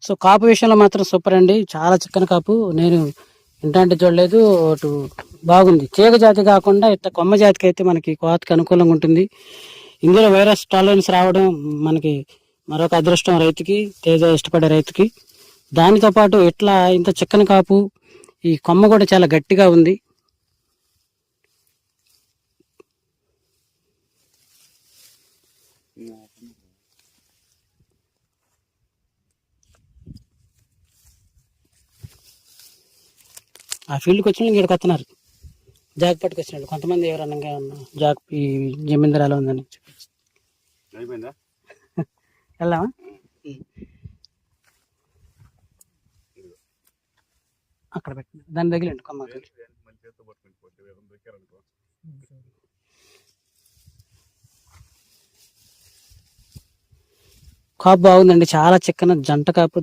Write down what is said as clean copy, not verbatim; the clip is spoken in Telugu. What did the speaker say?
సో కాపు విషయంలో మాత్రం సూపర్ అండి, చాలా చిక్కన కాపు. నేను ఇంటంటే చూడలేదు, అటు బాగుంది. తీగ జాతి కాకుండా ఇట్లా కొమ్మ జాతికి అయితే మనకి కోతకి అనుకూలంగా ఉంటుంది. ఇందులో వైరస్ టాలరెన్స్ రావడం మనకి మరొక అదృష్టం రైతుకి, తేజ ఇష్టపడే రైతుకి. దానితో పాటు ఇట్లా ఇంత చిక్కన కాపు, ఈ కొమ్మ కూడా చాలా గట్టిగా ఉంది. ఆ ఫీల్డ్కి వచ్చిన ఇక్కడికి వస్తున్నారు, జాక్ పట్టుకొచ్చినాడు. కొంతమంది ఎవరన్నా జాక్ ఈ జమీందారు ఎలా ఉందని వెళ్దామా. అక్కడ పెట్టిన దాని తగిలండి కొమ్మ. కాపు బాగుందండి, చాలా చిక్కన జంట కాపు.